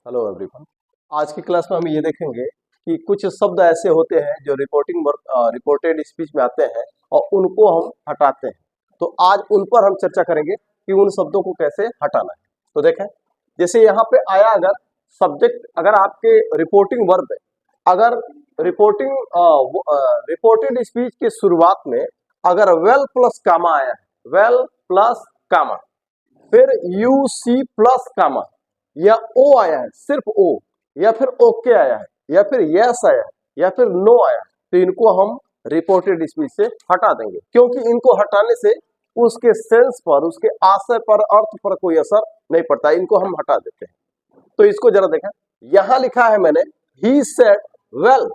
Hello everyone. आज की class में हम ये देखेंगे कि कुछ शब्द ऐसे होते हैं जो रिपोर्टेड स्पीच में आते हैं और उनको हम हटाते हैं। तो आज उन पर हम चर्चा करेंगे कि उन शब्दों को कैसे हटाना है। तो देखें, जैसे यहाँ पे आया, अगर सब्जेक्ट, अगर आपके रिपोर्टिंग वर्ब है, अगर रिपोर्टिंग रिपोर्टेड स्पीच के शुरुआत में अगर वेल प्लस कामा आया है, वेल प्लस कामा, फिर यू सी प्लस कामा, या ओ आया है, सिर्फ ओ, या फिर ओके आया है, या फिर यस आया है, या फिर नो आया है, तो इनको हम रिपोर्टेड स्पीच से हटा देंगे, क्योंकि इनको हटाने से उसके सेंस पर, उसके आशय पर, अर्थ पर कोई असर नहीं पड़ता। इनको हम हटा देते हैं। तो इसको जरा देखें, यहां लिखा है मैंने, he said well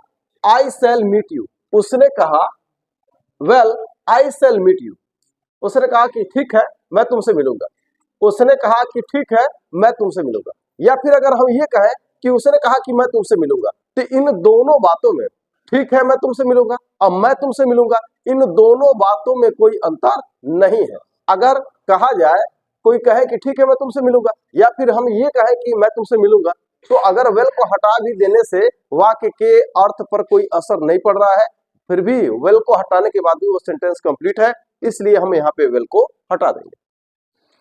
I shall meet you. उसने कहा, well I shall meet you, उसने कहा कि ठीक है मैं तुमसे मिलूंगा। उसने कहा कि ठीक है मैं तुमसे मिलूंगा। या फिर अगर हम ये कहें कि उसने कहा कि मैं तुमसे मिलूंगा, तो इन दोनों बातों में, ठीक है मैं तुमसे मिलूंगा और मैं तुमसे मिलूंगा, इन दोनों बातों में कोई अंतर नहीं है। अगर कहा जाए, कोई कहे कि ठीक है मैं तुमसे मिलूंगा, या फिर हम ये कहें कि मैं तुमसे मिलूंगा, तो अगर वेल को हटा भी देने से वाक्य के अर्थ पर कोई असर नहीं पड़ रहा है, फिर भी वेल को हटाने के बाद भी वो सेंटेंस कंप्लीट है, इसलिए हम यहाँ पे वेल को हटा देंगे।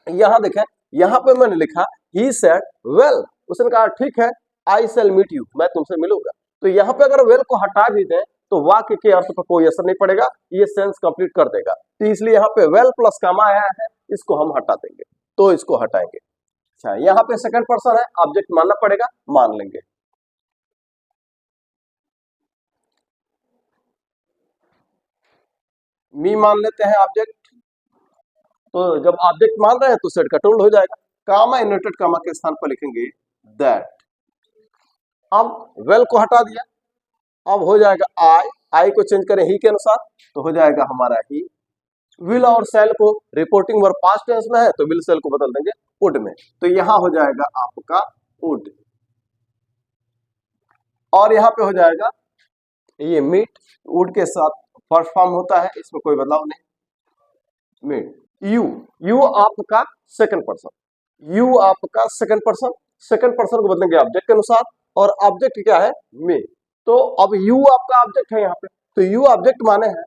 यहां देखें, यहां पे मैंने लिखा ही सेड वेल, उसने कहा ठीक है आई शैल मीट यू, मैं तुमसे मिलूंगा। तो यहाँ पे अगर वेल को हटा भी दें तो वाक्य के अर्थ पर कोई असर नहीं पड़ेगा, ये सेंस कंप्लीट कर देगा। तो इसलिए यहाँ पे वेल प्लस कामा आया है, इसको हम हटा देंगे। तो इसको हटाएंगे। अच्छा, यहाँ पे सेकंड पर्सन है, ऑब्जेक्ट मानना पड़ेगा, मान लेंगे। मी मान लेते हैं ऑब्जेक्ट। तो जब ऑब्जेक्ट मान रहे हैं तो सेट कंट्रोल हो जाएगा। कामा इन्वर्टेड कामा के स्थान पर लिखेंगे दैट। अब वेल को हटा दिया, अब हो जाएगा आई, आई को चेंज करें ही के अनुसार, तो हो जाएगा हमारा ही। विल और सेल को, रिपोर्टिंग वर्ब पास्ट टेंस में है तो विल सेल को बदल देंगे वुड में, तो यहां हो जाएगा आपका वुड। और यहां पे हो जाएगा ये मीट, वुड के साथ फर्स्ट फॉर्म होता है, इसमें कोई बदलाव नहीं। मीट, यू, यू आपका सेकंड पर्सन, यू आपका सेकंड पर्सन, सेकंड पर्सन को बदलेंगे ऑब्जेक्ट के अनुसार, और ऑब्जेक्ट क्या है, मी। तो अब यू आपका ऑब्जेक्ट है यहाँ पे, तो यू ऑब्जेक्ट माने हैं,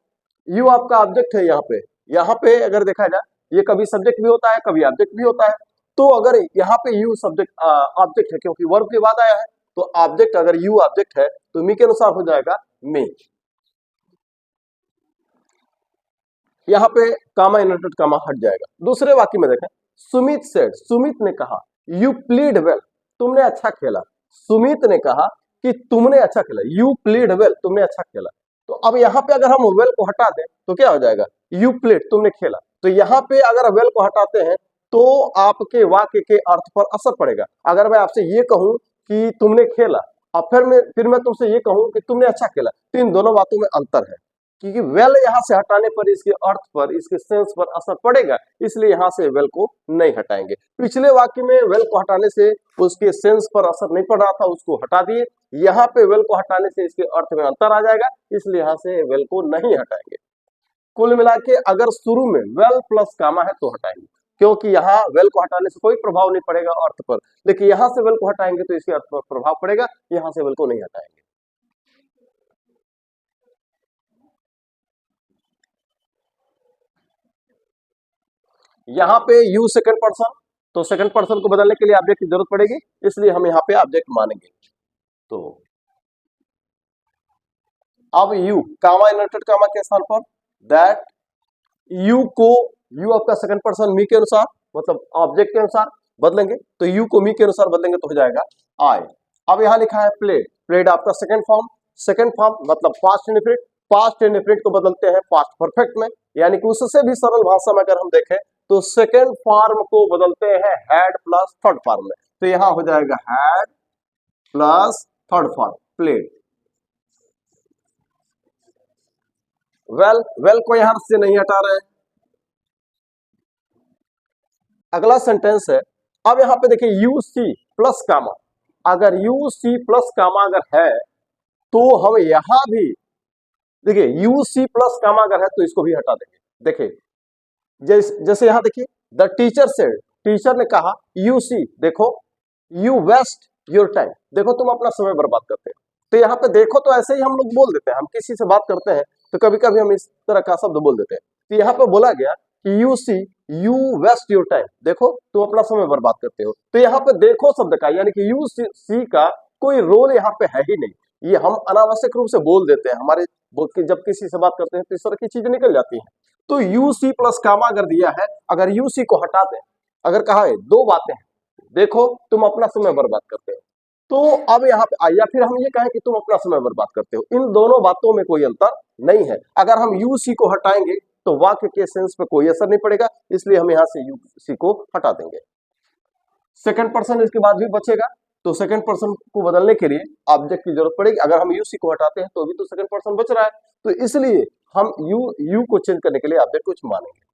यू आपका ऑब्जेक्ट है यहाँ पे। यहाँ पे अगर देखा जाए, ये कभी सब्जेक्ट भी होता है, कभी ऑब्जेक्ट भी होता है। तो अगर यहाँ पे यू सब्जेक्ट ऑब्जेक्ट है, क्योंकि वर्ब के बाद आया है, तो ऑब्जेक्ट, अगर यू ऑब्जेक्ट है तो मी के अनुसार हो जाएगा मी। यहाँ पे कामा इन्वर्टेड कामा हट जाएगा। दूसरे वाक्य में देखें, सुमित सेड, सुमित ने कहा, यू प्लीड वेल, तुमने अच्छा खेला। सुमित ने कहा कि तुमने अच्छा खेला, यू प्लीड वेल, तुमने अच्छा खेला। तो अब यहाँ पे अगर हम वेल को हटा दें तो क्या हो जाएगा, यू प्लीड, तुमने खेला। तो यहाँ पे अगर वेल को हटाते हैं तो आपके वाक्य के अर्थ पर असर पड़ेगा। अगर मैं आपसे ये कहूं कि तुमने खेला, और फिर मैं तुमसे ये कहूं कि तुमने अच्छा खेला, तो इन दोनों बातों में अंतर है, क्योंकि वेल यहां से हटाने पर इसके अर्थ पर, इसके सेंस पर असर पड़ेगा, इसलिए यहां से वेल को नहीं हटाएंगे। पिछले वाक्य में वेल को हटाने से उसके सेंस पर असर नहीं पड़ रहा था, उसको हटा दिए। यहाँ पे वेल को हटाने से इसके अर्थ में अंतर आ जाएगा, इसलिए यहां से वेल को नहीं हटाएंगे। कुल मिला के अगर शुरू में वेल प्लस कामा है तो हटाएंगे, क्योंकि यहाँ वेल को हटाने से कोई प्रभाव नहीं पड़ेगा अर्थ पर, लेकिन यहां से वेल को हटाएंगे तो इसके अर्थ पर प्रभाव पड़ेगा, यहां से वेल को नहीं हटाएंगे। यहाँ पे यू सेकंड पर्सन, तो सेकंड पर्सन को बदलने के लिए ऑब्जेक्ट की जरूरत पड़ेगी, इसलिए हम यहाँ पे ऑब्जेक्ट मानेंगे। तो अब यू, कामा इन्वर्टेड कामा के स्थान पर दैट, यू को, यू आपका सेकंड पर्सन मी के अनुसार, मतलब ऑब्जेक्ट के अनुसार बदलेंगे, तो यू को मी के अनुसार बदलेंगे तो हो जाएगा आई। अब यहाँ लिखा है प्लेड, प्लेड आपका सेकंड फॉर्म, सेकंड फॉर्म मतलब पास्ट इंडेफिनिट, पास्ट इंडेफिनिट को बदलते हैं पास्ट परफेक्ट में, यानी कि उससे भी सरल भाषा में अगर हम देखें तो सेकंड फॉर्म को बदलते हैं हैड प्लस थर्ड फॉर्म में, तो यहां हो जाएगा had plus third form, played. Well, well को यहां से नहीं हटा रहे हैं। अगला सेंटेंस है, अब यहां पे देखिए यू सी प्लस कामा, अगर यू सी प्लस कामा अगर है तो हम यहां भी देखिए यू सी प्लस कामा अगर है तो इसको भी हटा देंगे। देखिए जैसे यहां देखिए, द टीचर सेड, टीचर ने कहा, यू सी, देखो, यू वेस्ट, योर टाइम, देखो तुम अपना समय बर्बाद करते हो। तो यहाँ पे देखो तो ऐसे ही हम लोग बोल देते हैं, हम किसी से बात करते हैं तो कभी कभी हम इस तरह का शब्द बोल देते हैं। तो यहाँ पे बोला गया कि you see you waste your time, देखो तुम अपना समय बर्बाद करते हो। तो यहाँ पे देखो शब्द का यानी कि यू सी का कोई रोल यहाँ पे है ही नहीं, ये हम अनावश्यक रूप से बोल देते हैं। हमारे जब किसी से बात करते हैं तो इस तरह की चीजें निकल जाती हैं। तो यू सी प्लस कामा अगर दिया है, अगर यू सी को हटा दें, अगर कहा है दो बातें हैं, देखो तुम अपना समय बर्बाद करते हो, तो अब यहाँ पे या फिर हम ये कहें कि तुम अपना समय बर्बाद करते हो, इन दोनों बातों में कोई अंतर नहीं है। अगर हम यू सी को हटाएंगे तो वाक्य के सेंस पे कोई असर नहीं पड़ेगा, इसलिए हम यहाँ से यू सी को हटा देंगे। सेकंड पर्सन इसके बाद भी बचेगा, तो सेकंड पर्सन को बदलने के लिए ऑब्जेक्ट की जरूरत पड़ेगी। अगर हम यू सी को हटाते हैं तो भी तो सेकंड पर्सन बच रहा है, तो इसलिए हम यू को चेंज करने के लिए ऑब्जेक्ट को मानेंगे।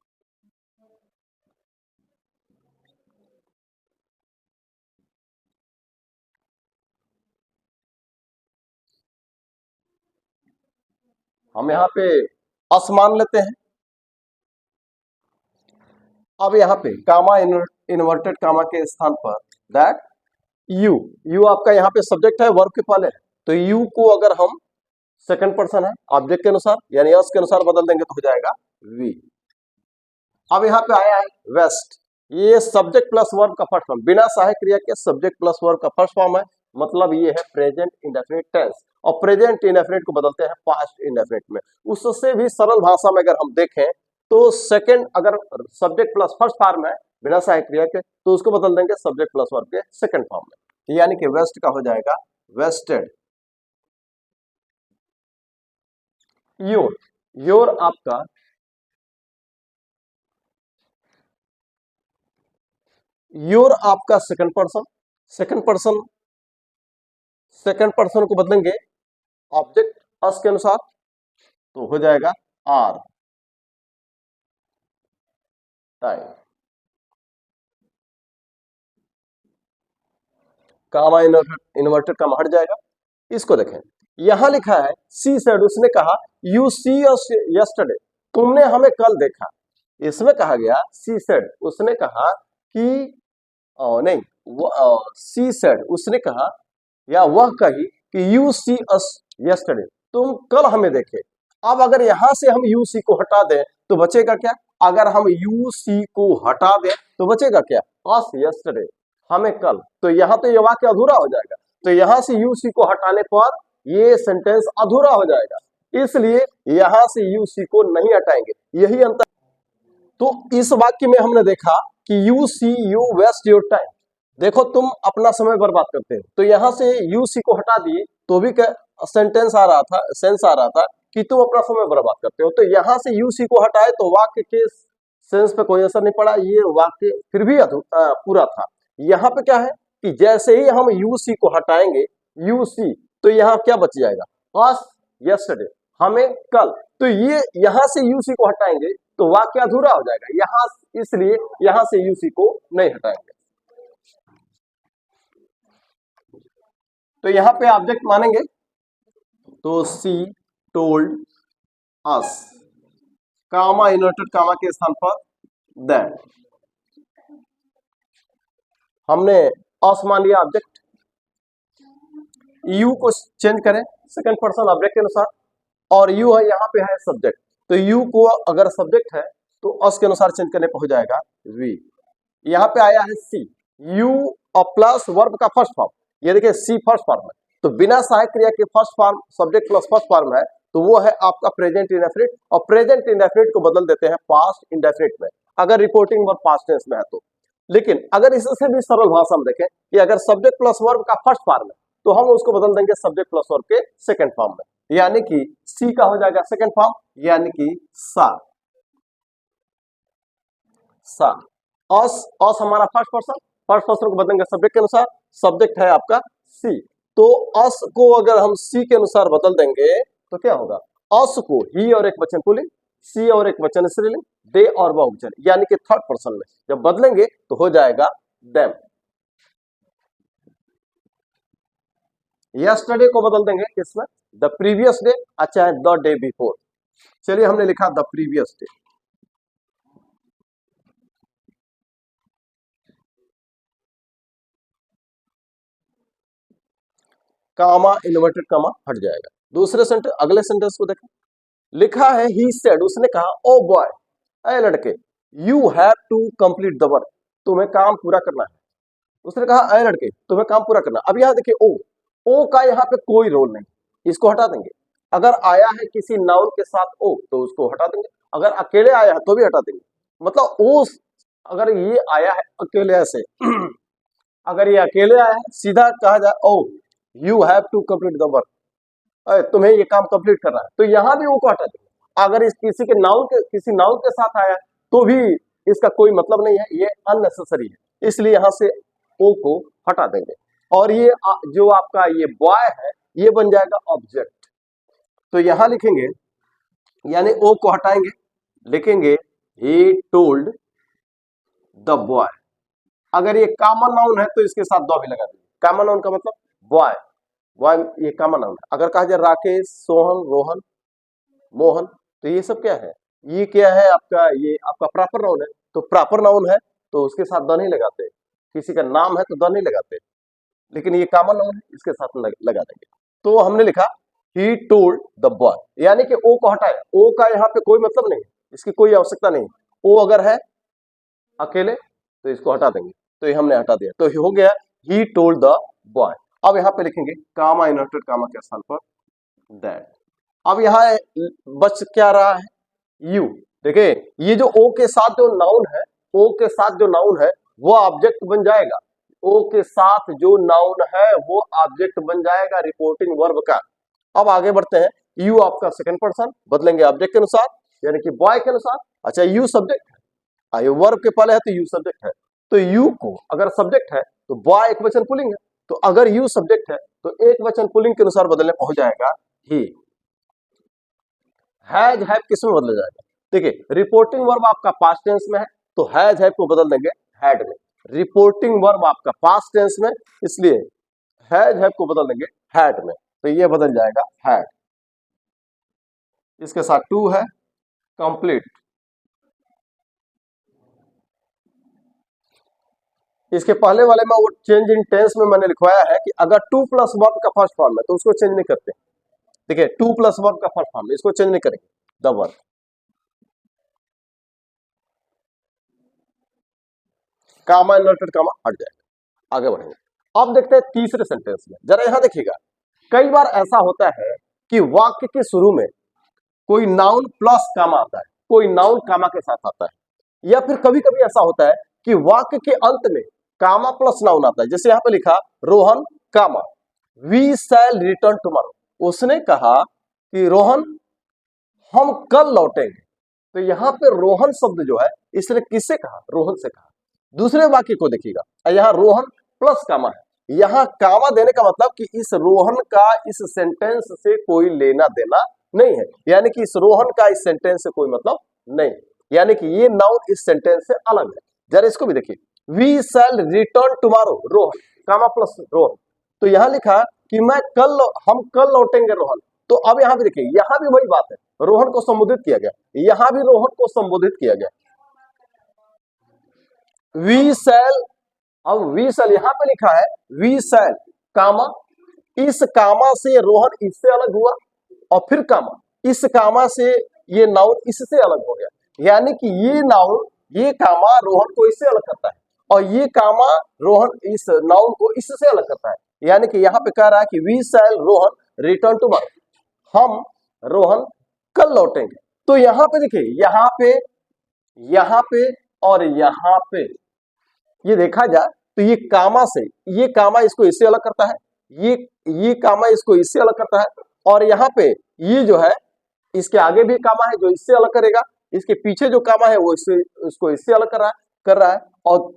हम यहाँ पे अस मान लेते हैं। अब यहाँ पे कामा इन्वर्टेड कामा के स्थान पर दैट यू, यू आपका यहाँ पे सब्जेक्ट है, वर्ब के पहले है, तो यू को अगर हम सेकंड पर्सन है ऑब्जेक्ट के अनुसार यानी अस के अनुसार बदल देंगे तो हो जाएगा वी। अब यहाँ पे आया है वेस्ट, ये सब्जेक्ट प्लस वर्ब का फर्स्ट फॉर्म, बिना सहायक क्रिया के सब्जेक्ट प्लस वर्ब का फर्स्ट फॉर्म है, मतलब ये है प्रेजेंट इंडेफिनिट टेंस, और प्रेजेंट इंडेफिनिट को बदलते हैं पास्ट इंडेफिनिट में। उससे भी सरल भाषा में अगर हम देखें तो सेकंड, अगर सब्जेक्ट प्लस फर्स्ट फॉर्म है बिना सहायक क्रिया के, तो उसको बदल देंगे सब्जेक्ट प्लस वर्ब के सेकंड फॉर्म में, यानी कि वेस्ट का हो जाएगा वेस्टेड। योर, योर आपका योर आपका second person, second person, second person को बदलेंगे ऑब्जेक्ट अस के अनुसार तो हो जाएगा our time. Comma inverted comma हट जाएगा। इसको देखें, यहां लिखा है सी सेड, उसने कहा यू सी अस यस्टरडे, तुमने हमें कल देखा। इसमें कहा गया सी सेड, उसने कहा कि नहीं, वो सी सेड उसने कहा या वह कही कि यू सी अस यस्टरडे, तुम कल हमें देखे। अब अगर यहां से हम यू सी को हटा दें तो बचेगा क्या? अगर हम यू सी को हटा दें तो बचेगा क्या? अस यस्टरडे, हमें कल, तो यहां तो ये वाक्य अधूरा हो जाएगा। तो यहां से यू सी को हटाने पर ये सेंटेंस अधूरा हो जाएगा, इसलिए यहां से यू सी को नहीं हटाएंगे, यही अंतर। तो इस वाक्य में हमने देखा कि you see you waste your time, देखो तुम अपना समय बर्बाद करते हो, तो यहां से यू सी को हटा दिए तो भी सेंटेंस आ रहा था, सेंस आ रहा था कि तुम अपना समय बर्बाद करते हो। तो यहां से यू सी को हटाए तो वाक्य के सेंस पे कोई असर नहीं पड़ा, ये वाक्य फिर भी पूरा था। यहाँ पे क्या है कि जैसे ही हम यू सी को हटाएंगे, यू सी, तो यहाँ क्या बच जाएगा? अस यस्टरडे, हमें कल, तो ये यहां से यू सी को हटाएंगे तो वाक्य अधूरा हो जाएगा यहां, इसलिए यहां से यू सी को नहीं हटाएंगे। तो यहां पे ऑब्जेक्ट मानेंगे तो सी टोल्ड अस, कामा इन्वर्टेड कामा के स्थान पर दैट, हमने अस मान लिया ऑब्जेक्ट, यू को चेंज करें सेकंड पर्सन ऑब्जेक्ट के अनुसार, और यू है यहाँ पे है सब्जेक्ट, तो यू को अगर सब्जेक्ट है तो अस के अनुसार चेंज करने पर हो जाएगा वी। यहाँ पे आया है सी, यू और प्लस वर्ब का फर्स्ट फॉर्म, ये देखिए सी फर्स्ट फॉर्म है, तो बिना सहायक क्रिया के first form subject plus first form है, तो वो है आपका प्रेजेंट इंडेफिनिट, और प्रेजेंट इंडेफिनिट को बदल देते हैं पास्ट इंडेफिनिट में अगर रिपोर्टिंग वर्ब पास्ट टेंस में है तो। लेकिन अगर इससे भी सरल भाषा में देखें कि अगर सब्जेक्ट प्लस वर्ब का फर्स्ट फॉर्म है तो हम उसको बदल देंगे सब्जेक्ट प्लस वर्ब के सेकंड फॉर्म में, यानी कि सी का हो जाएगा सेकंड फॉर्म, यानी कि सा, सा। अस, अस हमारा फर्स्ट पर्सन, फर्स्ट पर्सन को बदलेंगे सब्जेक्ट के अनुसार, सब्जेक्ट है आपका सी, तो अस को अगर हम सी के अनुसार बदल देंगे तो क्या होगा? अस को ही और एक वचन पुल्लिंग, सी और एक वचन स्त्रीलिंग, दे और बहुवचन, यानी कि थर्ड पर्सन में जब बदलेंगे तो हो जाएगा देम। यस्टरडे को बदल देंगे किसमें? द प्रीवियस डे, अच्छा है द डे बिफोर, चलिए हमने लिखा the previous day. Comma inverted comma हट जाएगा। दूसरे सेंटेंस, अगले सेंटेंस को देखें, लिखा है ही सेड, उसने कहा, ओ बॉय, अरे लड़के, you have to complete the work, तुम्हें काम पूरा करना है। उसने कहा अरे लड़के तुम्हें काम पूरा करना। अब यहाँ देखिए ओ का यहाँ पे कोई रोल नहीं, इसको हटा देंगे। अगर आया है किसी नाउन के साथ ओ तो उसको हटा देंगे, अगर अकेले आया है तो भी हटा देंगे। मतलब ओ अगर ये आया है अकेले ऐसे अगर ये अकेले आया है सीधा कहा जाए oh you have to complete the work, तुम्हें ये काम कंप्लीट करना है, तो यहाँ भी ओ को हटा देंगे। अगर इस किसी नाउन के साथ आया तो भी इसका कोई मतलब नहीं है, ये अननेसेसरी है, इसलिए यहाँ से ओ को हटा देंगे। और ये जो आपका ये बॉय है ये बन जाएगा ऑब्जेक्ट। तो यहां लिखेंगे, यानी ओ को हटाएंगे, लिखेंगे ही टोल्ड द बॉय। अगर ये कॉमन नाउन है तो इसके साथ द भी लगा देंगे। कॉमन नाउन का मतलब बॉय, बॉय ये कॉमन नाउन है। अगर कहा जाए राकेश, सोहन, रोहन, मोहन, तो ये सब क्या है, ये क्या है आपका, ये आपका प्रॉपर नाउन है। तो प्रॉपर नाउन है तो उसके साथ द नहीं लगाते, किसी का नाम है तो द नहीं लगाते, लेकिन ये कॉमन नाउन है इसके साथ लगा देंगे। तो हमने लिखा ही टोल्ड द बॉय, यानी कि ओ को हटाया, ओ का यहाँ पे कोई मतलब नहीं, इसकी कोई आवश्यकता नहीं। ओ अगर है अकेले तो इसको हटा देंगे, तो ये हमने हटा दिया, तो हो गया ही टोल्ड द बॉय। अब यहाँ पे लिखेंगे कामा इन्वर्टेड कामा के स्थान पर दैट। अब यहाँ बच क्या रहा है, यू। देखिए ये जो ओ के साथ जो नाउन है, ओ के साथ जो नाउन है वो ऑब्जेक्ट बन जाएगा, ओ के साथ जो नाउन है वो ऑब्जेक्ट बन जाएगा रिपोर्टिंग वर्ब का। अब आगे बढ़ते हैं, यू आपका सेकंड पर्सन, बदलेंगे ऑब्जेक्ट के अनुसार, यानी कि बॉय के अनुसार। अच्छा यू सब्जेक्ट है, वर्ब के पहले है तो यू सब्जेक्ट है, तो यू को अगर सब्जेक्ट है तो बॉय एक वचन पुलिंग है, तो अगर यू सब्जेक्ट है तो एक वचन पुलिंग के अनुसार बदलने पहुंच जाएगा ही। हैज हैव किस में बदल जाएगा, देखिए रिपोर्टिंग वर्ब आपका पास्ट टेंस में है तो हैज हैव को बदल देंगे हैड में। रिपोर्टिंग वर्ब आपका पास्ट टेंस में, इसलिए हैज हैव को बदल देंगे हैड में, तो ये बदल जाएगा हैड। इसके साथ टू है, कंप्लीट। इसके पहले वाले में वो चेंज इन टेंस में मैंने लिखवाया है कि अगर टू प्लस वर्ब का फर्स्ट फॉर्म है तो उसको चेंज नहीं करते। देखिए टू प्लस वर्ब का फर्स्ट फॉर्म, इसको चेंज नहीं करेंगे, the verb. Comma inverted comma हट जाएगा। आगे बढ़ेंगे, अब देखते हैं तीसरे सेंटेंस में, जरा यहां देखिएगा। कई बार ऐसा होता है कि वाक्य के शुरू में कोई नाउन प्लस कामा आता है, कोई नाउन कामा के साथ आता है, या फिर कभी कभी ऐसा होता है कि वाक्य के अंत में कामा प्लस नाउन आता है। जैसे यहां पे लिखा रोहन कामा वी शैल रिटर्न टुमारो, उसने कहा कि रोहन हम कल लौटेंगे। तो यहाँ पे रोहन शब्द जो है इसने किससे कहा, रोहन से कहा। दूसरे वाक्य को देखिएगा, यहाँ रोहन प्लस कामा है, यहाँ कामा देने का मतलब कि इस रोहन का इस सेंटेंस से कोई लेना देना नहीं है, यानी कि इस रोहन का इस सेंटेंस से कोई मतलब नहीं, यानी कि ये नाउन इस सेंटेंस से अलग है। जरा इसको भी देखिए, we shall return tomorrow Rohan comma plus Rohan, तो यहाँ लिखा कि हम कल लौटेंगे रोहन। तो अब यहाँ भी देखिए, यहाँ भी वही बात है, रोहन को संबोधित किया गया, यहाँ भी रोहन को संबोधित किया गया। वी शैल, अब वी शैल यहाँ पे लिखा है वी शैल कामा, इस कामा से रोहन इससे अलग हुआ, और फिर कामा, इस कामा से ये नाउन इससे अलग हो गया, यानी कि ये नाउन, ये कामा रोहन को इससे अलग करता है, और ये कामा रोहन इस नाउन को इससे अलग करता है। यानी कि यहाँ पे कह रहा है कि we shall Rohan return tomorrow, हम रोहन कल लौटेंगे। तो यहाँ पे देखिए, यहाँ पे और यहाँ पे ये देखा जाए तो ये कामा से, ये कामा इसको इससे अलग करता है, ये कामा इसको इससे अलग करता है, और यहाँ पे ये जो है इसके आगे भी कामा है जो इससे अलग करेगा, इसके पीछे जो कामा है वो इसको इससे अलग कर रहा है। और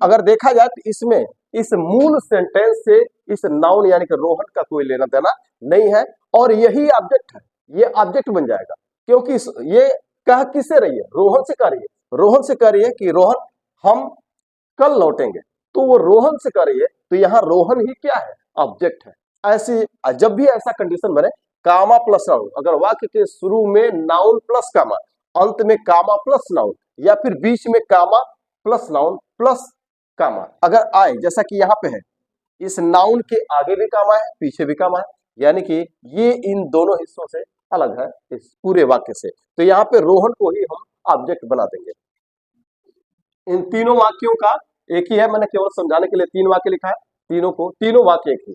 अगर देखा जाए तो इसमें इस मूल सेंटेंस से इस नाउन यानी कि रोहन का कोई लेना देना नहीं है, और यही ऑब्जेक्ट है, ये ऑब्जेक्ट बन जाएगा, क्योंकि ये कह किससे रही है, रोहन से कह रही है, रोहन से कह रही है कि रोहन हम कल लौटेंगे, तो वो रोहन से कर रही है, तो यहाँ रोहन ही क्या है, ऑब्जेक्ट है। ऐसी जब भी ऐसा कंडीशन बने, कामा प्लस नाउन, अगर वाक्य के शुरू में नाउन प्लस कामा, अंत में कामा प्लस नाउन, या फिर बीच में कामा प्लस नाउन प्लस कामा अगर आए, जैसा कि यहाँ पे है, इस नाउन के आगे भी काम आए पीछे भी काम आए, यानी कि ये इन दोनों हिस्सों से अलग है इस पूरे वाक्य से। तो यहाँ पे रोहन को ही हम ऑब्जेक्ट बना देंगे। इन तीनों वाक्यों का एक ही है, मैंने केवल समझाने के लिए 3 वाक्य लिखा है, तीनों वाक्य एक ही।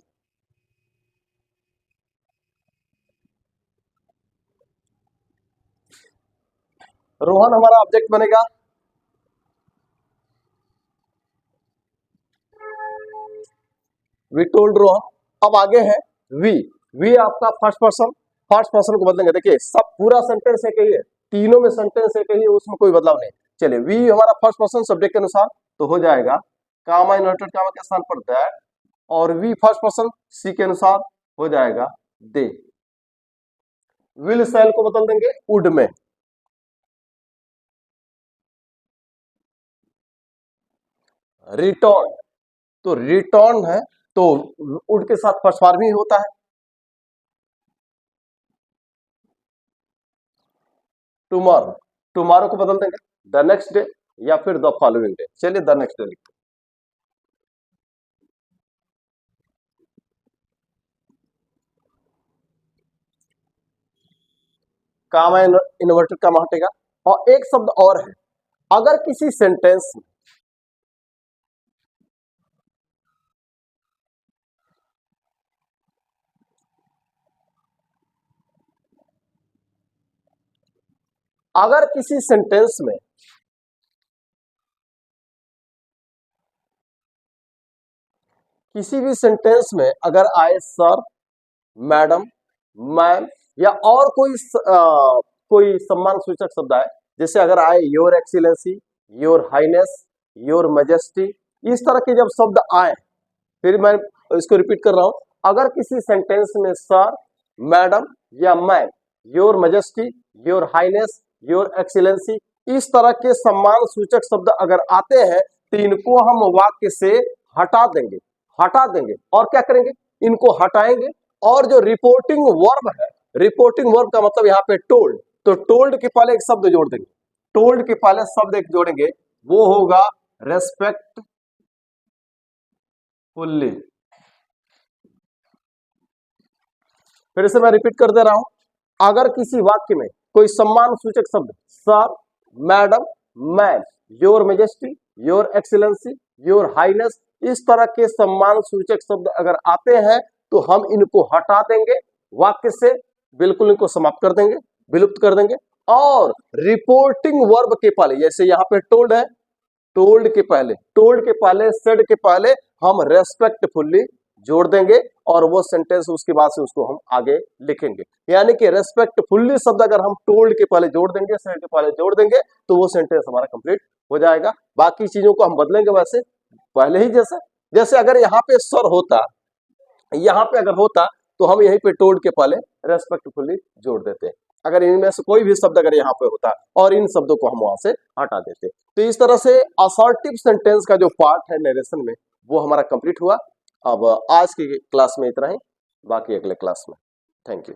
रोहन हमारा ऑब्जेक्ट बनेगा। We told Rohan. अब आगे है वी। वी आपका फर्स्ट पर्सन को बदलेंगे। देखिए सब पूरा सेंटेंस एक ही है, तीनों में सेंटेंस एक ही है, उसमें कोई बदलाव नहीं। चलिए वी हमारा फर्स्ट पर्सन सब्जेक्ट के अनुसार तो हो जाएगा कामा इन्वर्टेड कामा के स्थान पर दैट, और वी फर्स्ट पर्सन सी के अनुसार हो जाएगा दे। विल सेल को बदल देंगे वुड में। रिटर्न, तो रिटर्न है तो वुड के साथ फर्स्ट फॉर्म ही होता है। टुमारो, टुमारो को बदल देंगे द नेक्स्ट डे या फिर द फॉलोइंग डे। चलिए द नेक्स्ट डे लिखते हैं। कामा इन्वर्टेड कामा हटेगा। और एक शब्द और है, अगर किसी सेंटेंस में अगर किसी सेंटेंस में किसी भी सेंटेंस में अगर आए सर, मैडम, मैम या और कोई सम्मान सूचक शब्द आए, जैसे अगर आए your excellency, your highness, your majesty, इस तरह के जब शब्द आए, फिर मैं इसको रिपीट कर रहा हूं, अगर किसी सेंटेंस में सर, मैडम या ma'am, your majesty, your highness, your excellency, इस तरह के सम्मान सूचक शब्द अगर आते हैं तो इनको हम वाक्य से हटा देंगे और क्या करेंगे, इनको हटाएंगे। और जो रिपोर्टिंग वर्ब है, रिपोर्टिंग वर्ब का मतलब यहाँ पे टोल्ड, तो टोल्ड के पहले एक शब्द जोड़ देंगे, टोल्ड के पहले शब्द एक जोड़ेंगे, वो होगा रेस्पेक्टफुल्ली। फिर से मैं रिपीट कर दे रहा हूं, अगर किसी वाक्य में कोई सम्मान सूचक शब्द sir, madam, ma'am, your majesty, your excellency, your highness, इस तरह के सम्मान सूचक शब्द अगर आते हैं तो हम इनको हटा देंगे वाक्य से, बिल्कुल इनको समाप्त कर देंगे, विलुप्त कर देंगे। और रिपोर्टिंग वर्ब के पहले, जैसे यहाँ पे टोल्ड है, टोल्ड के पहले सेड के पहले हम रेस्पेक्टफुल्ली जोड़ देंगे और वो सेंटेंस उसके बाद से उसको हम आगे लिखेंगे। यानी कि रेस्पेक्टफुल्ली शब्द अगर हम टोल्ड के पहले जोड़ देंगे, सेड के पहले जोड़ देंगे, तो वो सेंटेंस हमारा कंप्लीट हो जाएगा। बाकी चीजों को हम बदलेंगे वैसे पहले ही जैसे अगर यहाँ पे सर होता, यहाँ पे अगर होता तो हम यहीं पे टोल्ड के पहले रेस्पेक्टफुल्ली जोड़ देते। अगर इनमें से कोई भी शब्द अगर यहाँ पे होता और इन शब्दों को हम वहां से हटा देते। तो इस तरह से असर्टिव सेंटेंस का जो पार्ट है नरेशन में वो हमारा कंप्लीट हुआ। अब आज की क्लास में इतना ही, बाकी अगले क्लास में। Thank you.